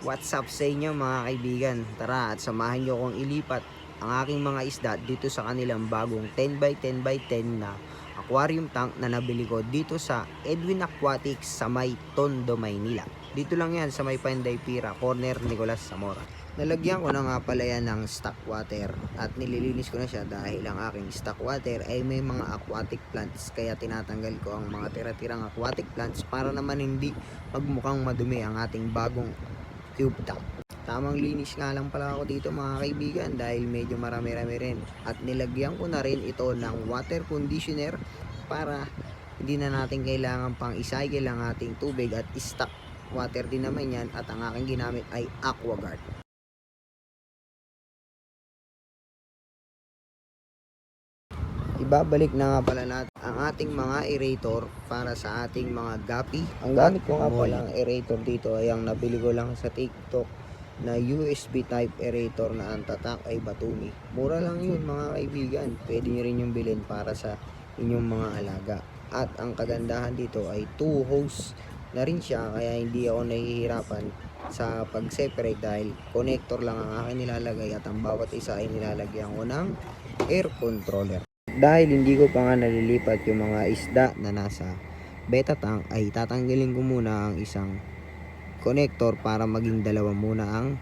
What's up sa inyo mga kaibigan? Tara at samahan nyo akong ilipat ang aking mga isda dito sa kanilang bagong 10x10x10 na aquarium tank na nabili ko dito sa Edwin Aquatics sa may Tondo, Maynila. Dito lang yan sa may Panday Pira, corner Nicolas Zamora. Nalagyan ko na nga pala yan ng stock water at nililinis ko na siya dahil ang aking stock water ay may mga aquatic plants, kaya tinatanggal ko ang mga tira-tirang aquatic plants para naman hindi magmukhang madumi ang ating bagong cube tank. Tamang linis nga lang pala ako dito mga kaibigan dahil medyo marami-rami rin, at nilagyan ko na rin ito ng water conditioner para hindi na natin kailangan pang i-cycle ang ating tubig, at stock water din naman yan, at ang aking ginamit ay AquaGuard. Ibabalik na nga pala natin ang ating mga aerator para sa ating mga guppy. Ang gamit ko nga pala ang aerator dito ay ang nabili ko lang sa TikTok na USB type aerator na ang tatak ay Batumi. Mura lang yun mga kaibigan. Pwede nyo rin yung bilhin para sa inyong mga alaga. At ang kagandahan dito ay 2 hose na rin siya, kaya hindi ako nahihirapan sa pag-separate dahil connector lang ang akin nilalagay, at ang bawat isa ay nilalagyan ko ng air controller. Dahil hindi ko pa nga nalilipat yung mga isda na nasa beta tank, ay tatanggalin ko muna ang isang connector para maging dalawa muna ang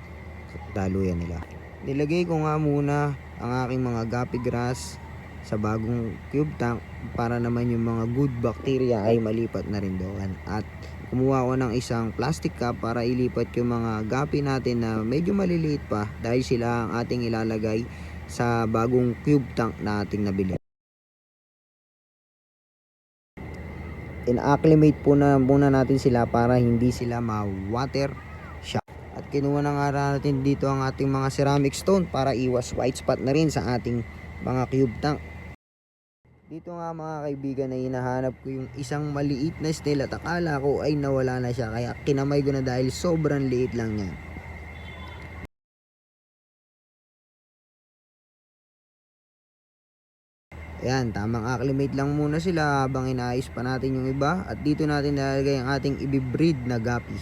daluyan nila. Nilagay ko nga muna ang aking mga guppy grass sa bagong cube tank para naman yung mga good bacteria ay malipat na rin doon, at kumuha ko ng isang plastic cup para ilipat yung mga guppy natin na medyo maliliit pa, dahil sila ang ating ilalagay sa bagong cube tank na ating nabili. In-acclimate po na muna natin sila para hindi sila ma-water shock. At kinuha na nga natin dito ang ating mga ceramic stone para iwas white spot na rin sa ating mga cube tank. Dito nga mga kaibigan ay hinahanap ko yung isang maliit na snail, at akala ko ay nawala na siya, kaya kinamay ko na dahil sobrang liit lang niya. Ayan, tamang acclimate lang muna sila habang inaayos pa natin yung iba, at dito natin nalagay ang ating ibibreed na guppy.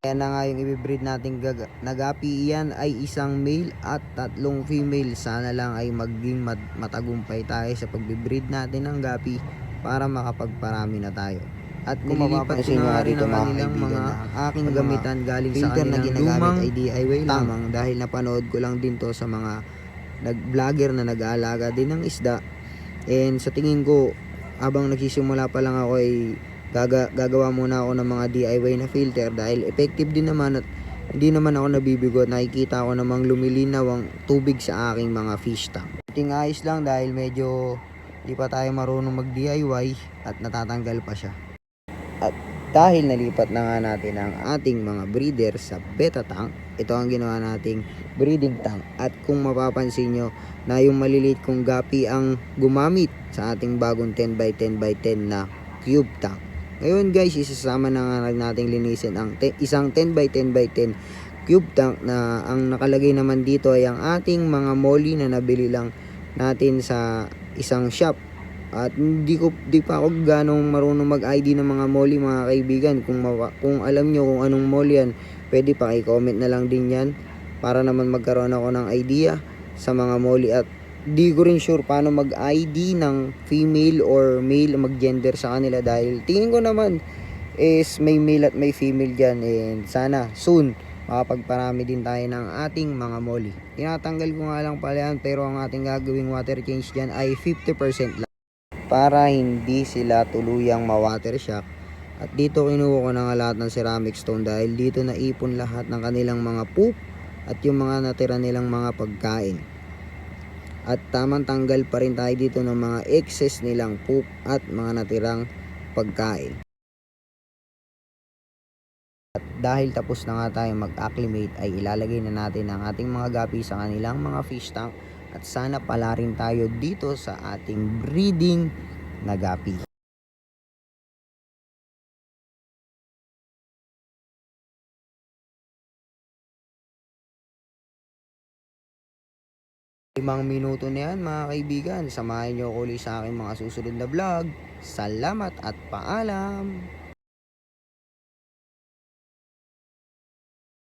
Ayan na nga yung ibibreed natin na guppy. Iyan ay isang male at 3 female. Sana lang ay maging matagumpay tayo sa pagbibreed natin ng guppy para makapagparami na tayo. At nililipat ko na rin ang kanilang mga aking gamitan galing sa kanilang lumang ay DIY lamang, dahil napanood ko lang din to sa mga vlogger na nag-aalaga din ng isda. And sa tingin ko, habang nagsisimula pa lang ako ay gagawa muna ako ng mga DIY na filter, dahil effective din naman at hindi naman ako nabibigo at nakikita ko namang lumilinaw ang tubig sa aking mga fish tank. Ayos lang dahil medyo di pa tayo marunong mag DIY at natatanggal pa siya. At dahil nalipat na nga natin ang ating mga breeder sa beta tank, ito ang ginawa nating breeding tank. At kung mapapansin nyo na yung maliliit kong guppy ang gumamit sa ating bagong 10x10x10 na cube tank. Ngayon guys, isasama na nga nating linisin ang isang 10x10x10 cube tank na ang nakalagay naman dito ay ang ating mga molly na nabili lang natin sa isang shop. At di pa ako ganong marunong mag-ID ng mga molly mga kaibigan. Kung alam nyo kung anong molly yan, pwede pa i-comment na lang din yan para naman magkaroon ako ng idea sa mga molly. At di ko rin sure paano mag-ID ng female or male, mag-gender sa kanila, dahil tingin ko naman is may male at may female dyan, and sana soon makapagparami din tayo ng ating mga molly. Tinatanggal ko nga lang pala yan, pero ang ating gagawing water change dyan ay 50% lang para hindi sila tuluyang ma-water shock. At dito kinuha ko na nga lahat ng ceramic stone dahil dito naipon lahat ng kanilang mga poop at yung mga natira nilang mga pagkain. At tamang tanggal pa rin tayo dito ng mga excess nilang poop at mga natirang pagkain. At dahil tapos na nga tayo mag-acclimate, ay ilalagay na natin ang ating mga guppy sa kanilang mga fish tank. At sana pala rin tayo dito sa ating breeding na guppy. 5 minuto na yan mga kaibigan. Samahan nyo ako ulit sa aking mga susunod na vlog. Salamat at paalam!